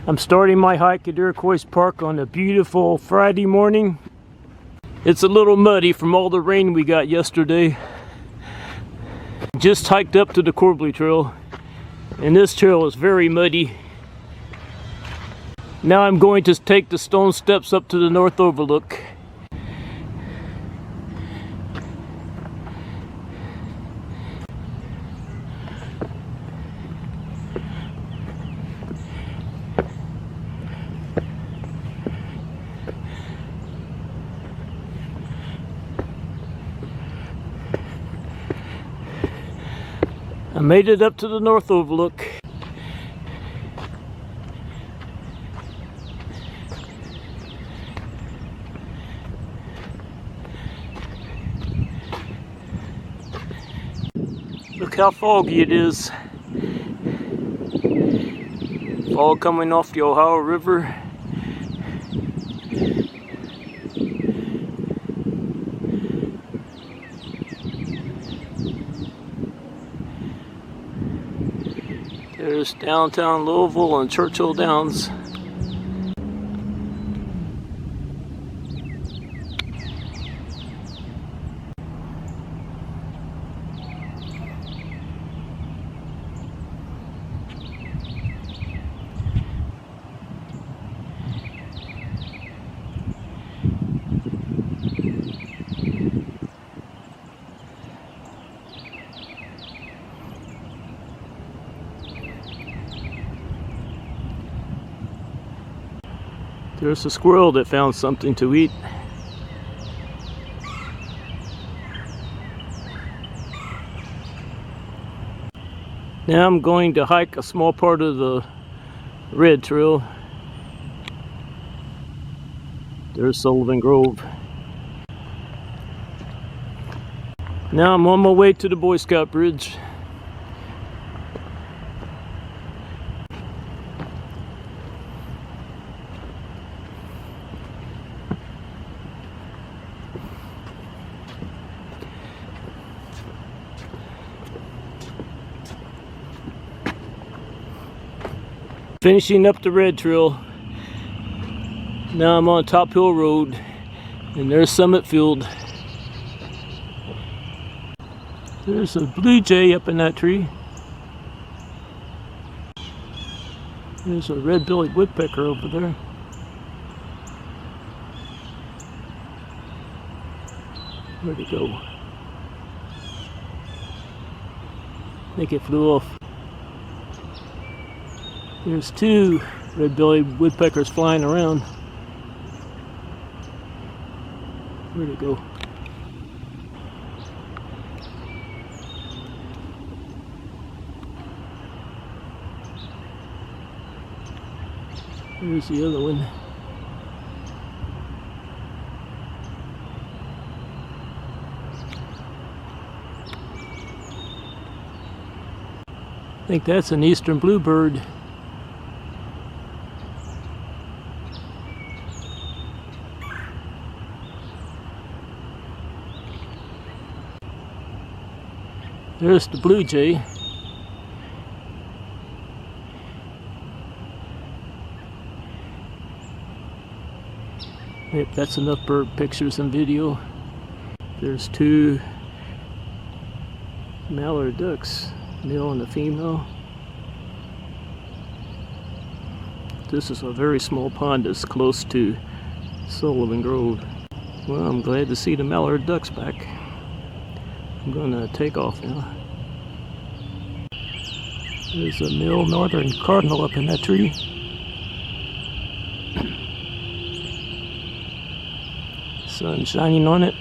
I'm starting my hike at Iroquois Park on a beautiful Friday morning. It's a little muddy from all the rain we got yesterday. Just hiked up to the Corbly Trail, and this trail is very muddy. Now I'm going to take the stone steps up to the north overlook. I made it up to the north overlook. Look how foggy it is. Fog coming off the Ohio River. There's downtown Louisville and Churchill Downs. There's a squirrel that found something to eat. Now I'm going to hike a small part of the Red Trail. There's Sullivan Grove. Now I'm on my way to the Boy Scout Bridge. Finishing up the Red Trail. Now I'm on Top Hill Road, and there's Summit Field. There's a blue jay up in that tree. There's a red-bellied woodpecker over there. Where'd it go? I think it flew off. There's two red-bellied woodpeckers flying around. Where'd it go? There's the other one. I think that's an eastern bluebird. There's the blue jay. Yep, that's enough bird pictures and video. There's two mallard ducks, male and a female. This is a very small pond that's close to Sullivan Grove. Well, I'm glad to see the mallard ducks back. I'm gonna take off now. There's a male northern cardinal up in that tree. Sun shining on it.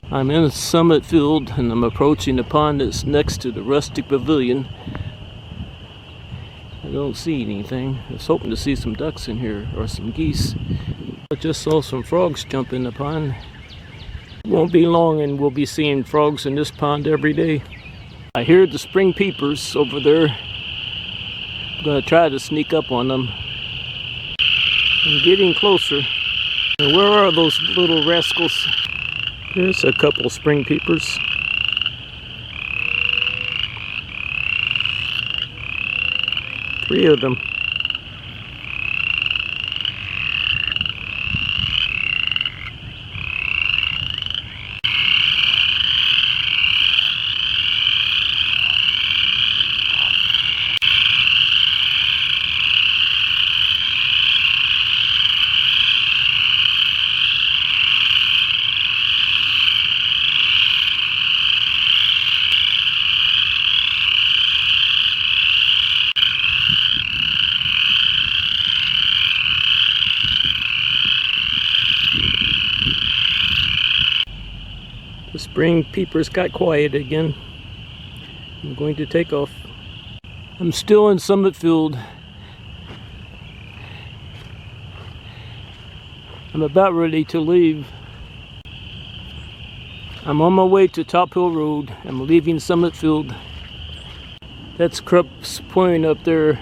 I'm in Summit Field, and I'm approaching the pond that's next to the rustic pavilion. I don't see anything. I was hoping to see some ducks in here, or some geese. I just saw some frogs jump in the pond. Won't be long and we'll be seeing frogs in this pond every day. I hear the spring peepers over there. I'm gonna try to sneak up on them. I'm getting closer. And where are those little rascals? There's a couple spring peepers. 3 of them. The spring peepers got quiet again. I'm going to take off. I'm still in Summit Field. I'm about ready to leave. I'm on my way to Top Hill Road. I'm leaving Summit Field. That's Krupp's Point up there.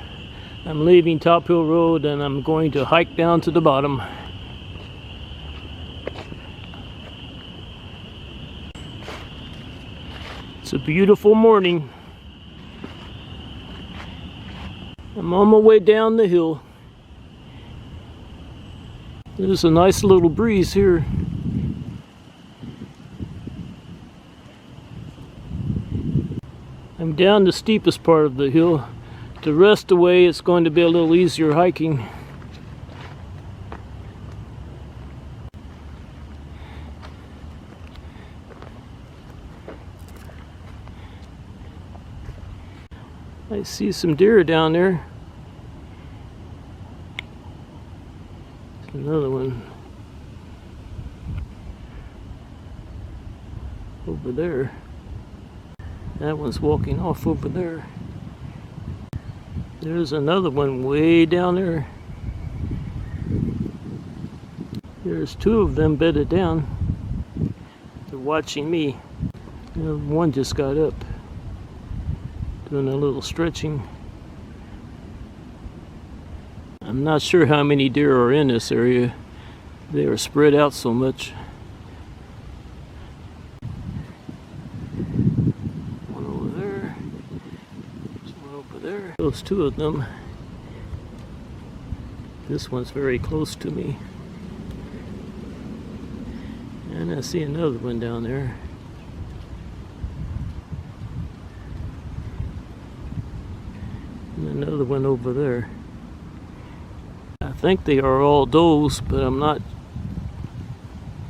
I'm leaving Top Hill Road and I'm going to hike down to the bottom. It's a beautiful morning. I'm on my way down the hill. There's a nice little breeze here. I'm down the steepest part of the hill. The rest of the way it's going to be a little easier hiking. I see some deer down there. There's another one over there. That one's walking off over there. There's another one way down there. There's 2 of them bedded down. They're watching me. One just got up, doing a little stretching. I'm not sure how many deer are in this area. They are spread out so much. One over there. There's one over there. Those 2 of them. This one's very close to me. And I see another one down there. And another one over there. I think they are all does, but I'm not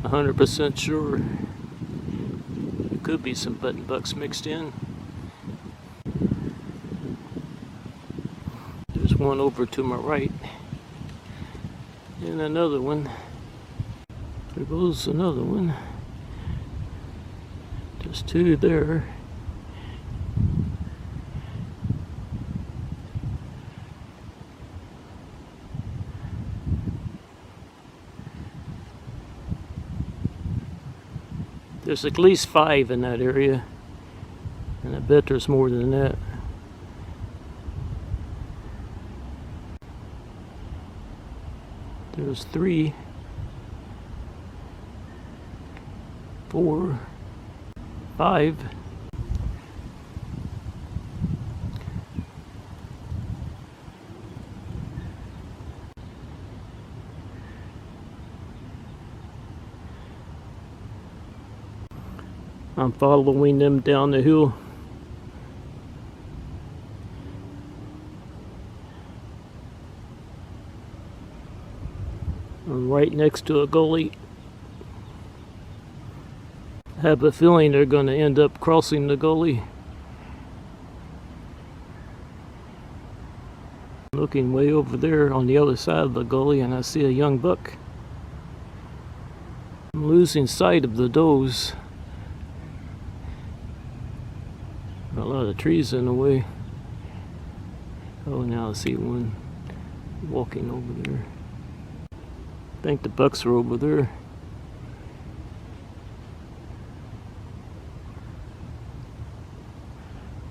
100% sure. There could be some button bucks mixed in. There's one over to my right. And another one. There goes another one. There's 2 there. There's at least 5 in that area, and I bet there's more than that. There's 3, 4, 5. I'm following them down the hill. I'm right next to a gully. I have a feeling they're going to end up crossing the gully. I'm looking way over there on the other side of the gully and I see a young buck. I'm losing sight of the does. A lot of trees in the way. Oh, now I see one walking over there. I think the bucks are over there.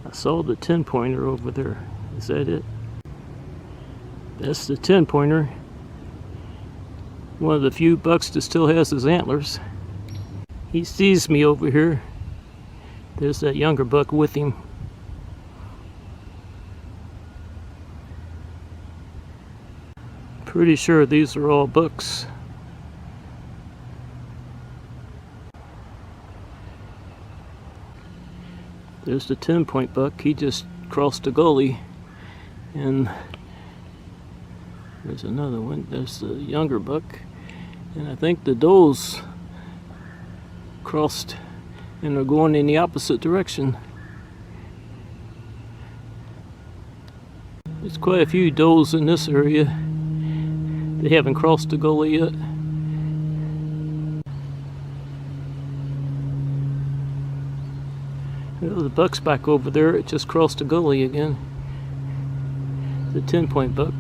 I saw the 10-pointer over there. Is that it? That's the 10-pointer. One of the few bucks that still has his antlers. He sees me over here. There's that younger buck with him. Pretty sure these are all bucks. There's the 10-point buck. He just crossed the gully. And there's another one. There's the younger buck. And I think the does crossed and are going in the opposite direction. There's quite a few does in this area. They haven't crossed the gully yet. Well, the buck's back over there. It just crossed the gully again. The 10-point buck.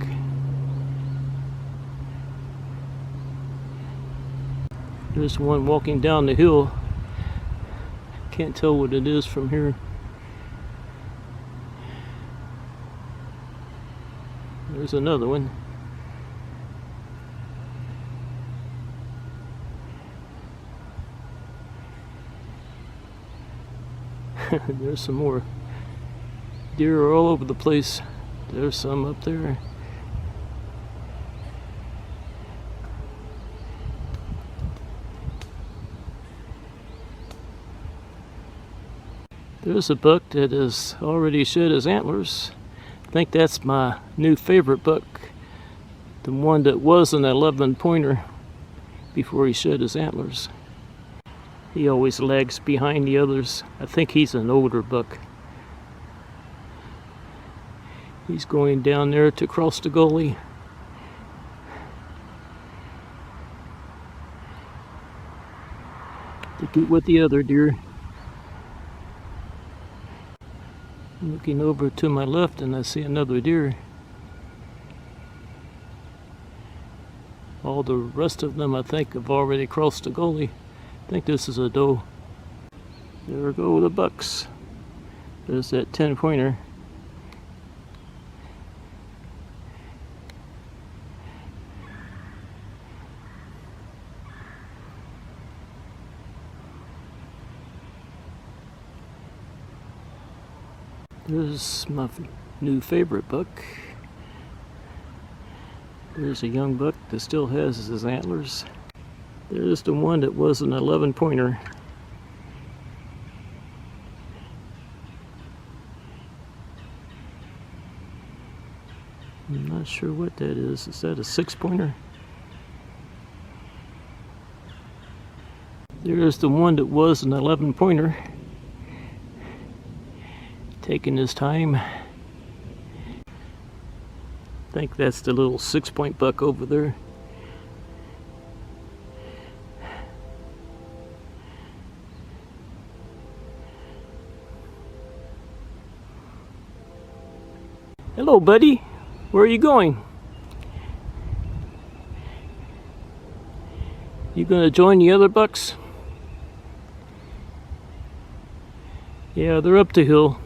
There's one walking down the hill. Can't tell what it is from here. There's another one. There's some more. Deer are all over the place. There's some up there. There's a buck that has already shed his antlers. I think that's my new favorite buck. The one that was an 11-pointer before he shed his antlers. He always lags behind the others. I think he's an older buck. He's going down there to cross the gully. To get with the other deer. I'm looking over to my left and I see another deer. All the rest of them I think have already crossed the gully. I think this is a doe. There go the bucks. There's that 10-pointer. There's my new favorite buck. There's a young buck that still has his antlers. There's the one that was an 11-pointer. I'm not sure what that is. Is that a 6-pointer? There's the one that was an 11-pointer. Taking his time. I think that's the little 6-point buck over there. Hello, buddy. Where are you going? You gonna join the other bucks? Yeah, they're up the hill.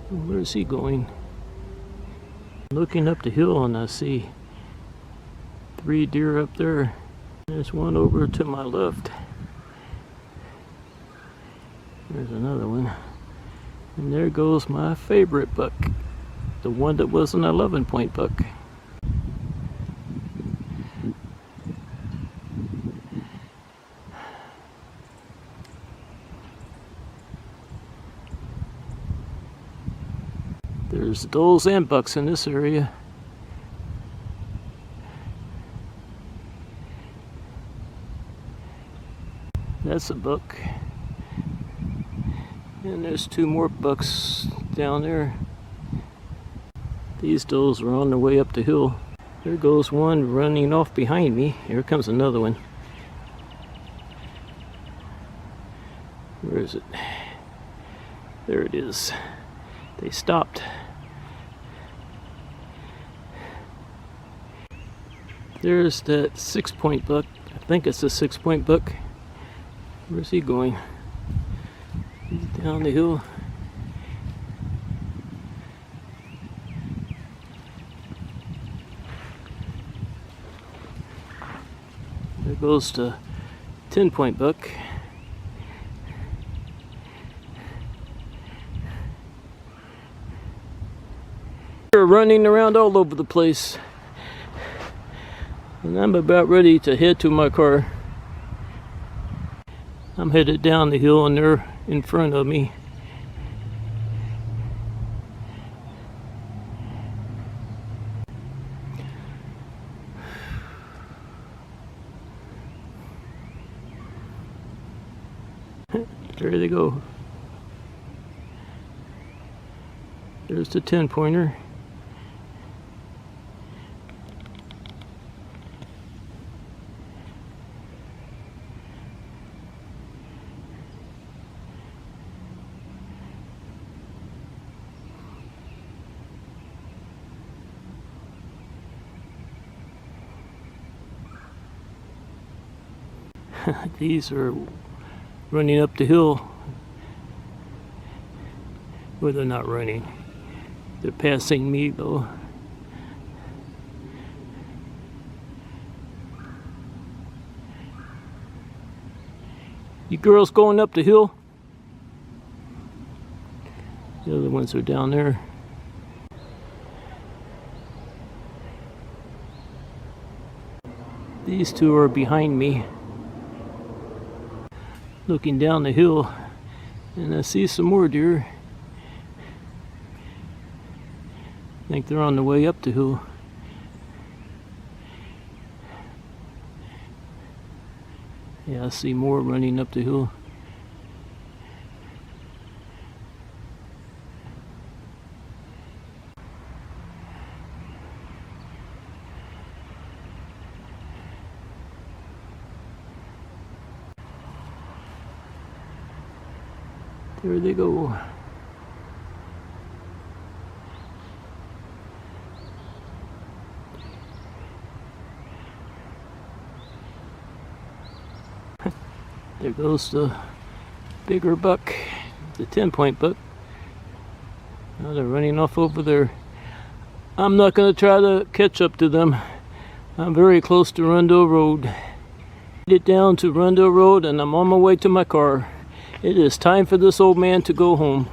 Where's he going? Looking up the hill and I see 3 deer up there. There's one over to my left. There's another one. And there goes my favorite buck. The one that was an 11-point buck. There's does and bucks in this area. That's a buck. And there's 2 more bucks down there. These does are on their way up the hill. There goes one running off behind me. Here comes another one. Where is it? There it is. They stopped. There's that 6-point buck. I think it's a 6-point buck. Where's he going? He's down the hill. There goes the 10-point buck. They're running around all over the place. And I'm about ready to head to my car. I'm headed down the hill and they're in front of me. There they go. There's the 10-pointer. These are running up the hill. Well, they're not running. They're passing me though. You girls going up the hill? The other ones are down there. These two are behind me, looking down the hill, and I see some more deer. I think they're on the way up the hill. Yeah, I see more running up the hill. There they go. There goes the bigger buck, the 10-point buck. Now they're running off over there. I'm not going to try to catch up to them. I'm very close to Rundle Road. Made it down to Rundle Road and I'm on my way to my car. It is time for this old man to go home.